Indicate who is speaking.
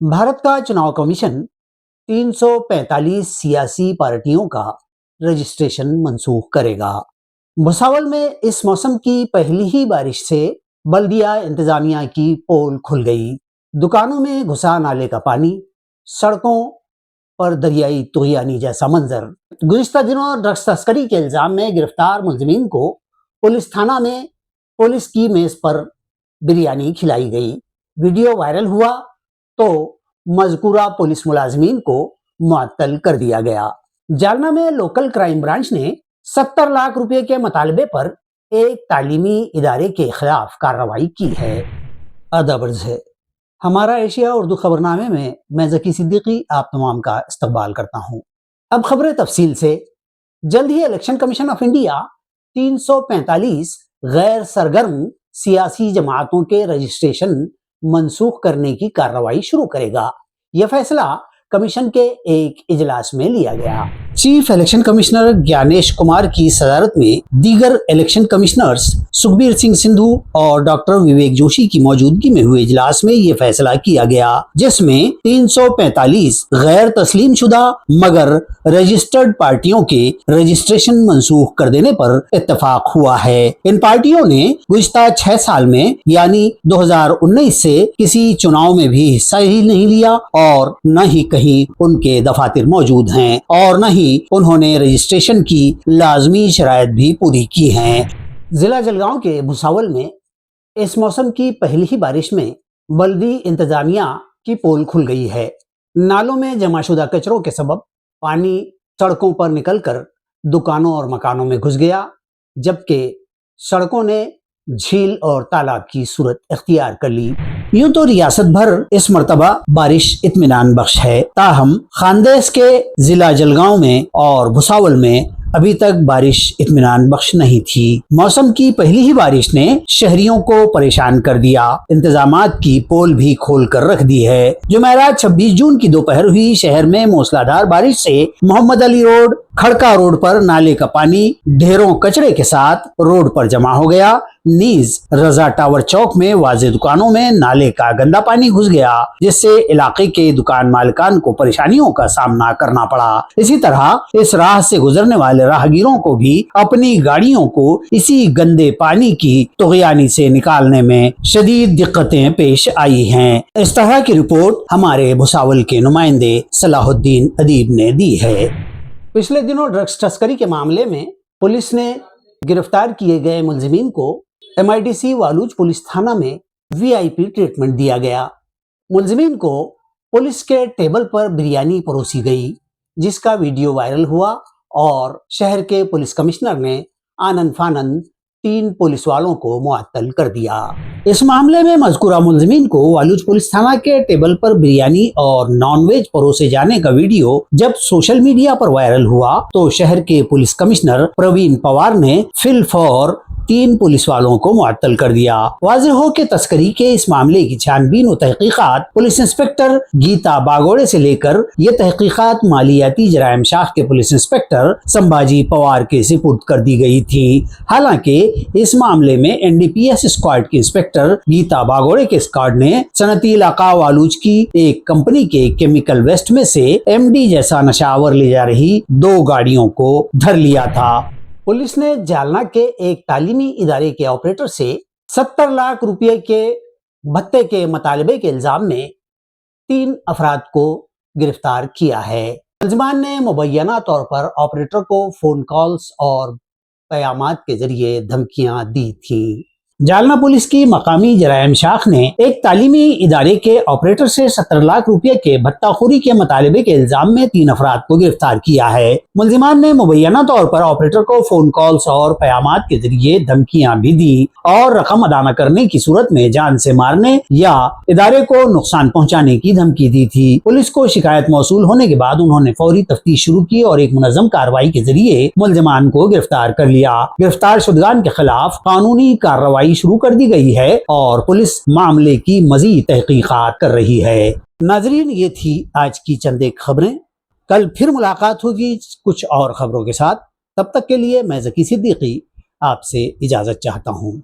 Speaker 1: भारत का चुनाव कमीशन 345 सियासी पार्टियों का रजिस्ट्रेशन मंसूख करेगा। भुसावल में इस मौसम की पहली ही बारिश से बल्दिया इंतजामिया की पोल खुल गई। दुकानों में घुसा नाले का पानी, सड़कों पर दरियाई तुगयानी जैसा मंजर। गुज़िश्ता दिनों ड्रग्स तस्करी के इल्जाम में गिरफ्तार मुलजिमीन को पुलिस थाना में पुलिस की मेज पर बिरयानी खिलाई गई। वीडियो वायरल हुआ तो मज़कूरा पुलिस मुलाजिमीन को मुअत्तल कर दिया गया। जालना में लोकल क्राइम ब्रांच ने 70 लाख रुपए के मुतालबे पर एक तालीमी इदारे के खिलाफ कार्रवाई की है। अदब अर्ज़ है। हमारा एशिया उर्दू खबरनामे में मैं ज़की सिद्दीकी आप तमाम का इस्तकबाल करता हूँ। अब खबरें तफसील से। जल्द ही इलेक्शन कमीशन ऑफ इंडिया 345 गैर सरगर्म सियासी जमातों के रजिस्ट्रेशन मंसूख करने की कार्रवाई शुरू करेगा। यह फैसला कमीशन के एक इजलास में लिया गया। Chief election commissioner Gyanesh Kumar की सदारत में दीगर इलेक्शन कमिश्नर्स सुखबीर सिंह सिंधु और डॉक्टर विवेक जोशी की मौजूदगी में हुए इजलास में ये फैसला किया गया, जिसमें 345 गैर तस्लीम शुदा मगर रजिस्टर्ड पार्टियों के रजिस्ट्रेशन मंसूख कर देने पर इत्तेफाक हुआ है। इन पार्टियों ने गुज़िश्ता 6 साल में यानी 2019 से किसी चुनाव में भी हिस्सा ही नहीं लिया और न ही कहीं उनके दफातर मौजूद हैं और न ही उन्होंने रजिस्ट्रेशन की लाजमी शराइत भी पूरी की हैं। जिला जलगांव के भुसावल में इस मौसम की पहली ही बारिश में बल्दी इंतजामिया की पोल खुल गई है। नालों में जमाशुदा कचरों के सबब पानी सड़कों पर निकलकर दुकानों और मकानों में घुस गया, जबकि सड़कों ने झील और तालाब की सूरत इख्तियार कर ली। यूं तो रियासत भर इस मर्तबा बारिश इत्मीनान बख्श है, ताहम खानदेश के जिला जलगांव में और भुसावल में अभी तक बारिश इत्मीनान बख्श नहीं थी। मौसम की पहली ही बारिश ने शहरियों को परेशान कर दिया। इंतजामात की पोल भी खोल कर रख दी है। जुमेरात 26 जून की दोपहर हुई शहर में मूसलाधार बारिश से मोहम्मद अली रोड, खड़का रोड पर नाले का पानी ढेरों कचरे के साथ रोड पर जमा हो गया। नीज रजा टावर चौक में वाज़े दुकानों में नाले का गंदा पानी घुस गया, जिससे इलाके के दुकान मालिकान को परेशानियों का सामना करना पड़ा। इसी तरह इस राह से गुजरने वाले राहगीरों को भी अपनी गाड़ियों को इसी गंदे पानी की तुगयानी से निकालने में शदीद दिक्कतें पेश आई हैं। इस तरह की रिपोर्ट हमारे भुसावल के नुमाइंदे सलाहुद्दीन अदीब ने दी है। पिछले दिनों ड्रग्स तस्करी के मामले में पुलिस ने गिरफ्तार किए गए मुलजिमीन को MIDC वालूज पुलिस थाना में VIP ट्रीटमेंट दिया गया। मुलजिमीन को पुलिस के टेबल पर बिरयानी परोसी गई, जिसका वीडियो वायरल हुआ और शहर के पुलिस कमिश्नर ने आनन फानन 3 पुलिस वालों को मुअत्तल कर दिया। इस मामले में मज़कूरा मुलजिमीन को वालूज पुलिस थाना के टेबल पर बिरयानी और नॉनवेज परोसे जाने का वीडियो जब सोशल मीडिया पर वायरल हुआ तो शहर के पुलिस कमिश्नर प्रवीण पवार ने फिलफौर 3 पुलिस वालों को मुअत्तल कर दिया। वाज़ेह हो कि तस्करी के इस मामले की छानबीन और तहकीकात पुलिस इंस्पेक्टर गीता बागोड़े से लेकर ये तहकीकात मालियाती जराइम शाख के पुलिस इंस्पेक्टर संभाजी पवार के सुपुर्द कर दी गई थी। हालांकि इस मामले में NDPS स्क्वाड की इंस्पेक्टर गीता बागोड़े के स्क्वाड ने सनती इलाका वालूज की एक कंपनी के केमिकल वेस्ट में से MD जैसा नशावर ले जा रही 2 गाड़ियों को धर लिया था। पुलिस ने जालना के एक तालीमी इदारे के ऑपरेटर से 70 लाख रुपए के भत्ते के मुतालबे के इल्जाम में 3 अफराद को गिरफ्तार किया है। मुलजिमान ने मुबैना तौर पर ऑपरेटर को फोन कॉल्स और क़यामात के जरिए धमकियां दी थी। जालना पुलिस की मकामी जराइम शाख ने एक तालीमी इदारे के ऑपरेटर से 70 लाख रुपए के भत्ताखोरी के मुतालबे के इल्जाम में 3 अफराद को गिरफ्तार किया है। मुलजिमान ने मुबैना तौर पर ऑपरेटर को फोन कॉल्स और क़यामात के जरिए धमकियां भी दी और रकम अदा न करने की सूरत में जान से मारने या इदारे को नुकसान पहुंचाने की धमकी दी थी। पुलिस को शिकायत मौसूल होने के बाद उन्होंने फौरी तफ्तीश शुरू की और एक मुनज़्ज़म कार्रवाई के जरिए मुलजिमान को गिरफ्तार कर लिया। गिरफ्तार शुदगान के खिलाफ कानूनी कार्रवाई शुरू कर दी गई है और पुलिस मामले की मजीद तहकीकात कर रही है। नाजरीन, ये थी आज की चंद एक खबरें। कल फिर मुलाकात होगी कुछ और खबरों के साथ। तब तक के लिए मैं ज़की सिद्दीकी आपसे इजाजत चाहता हूँ।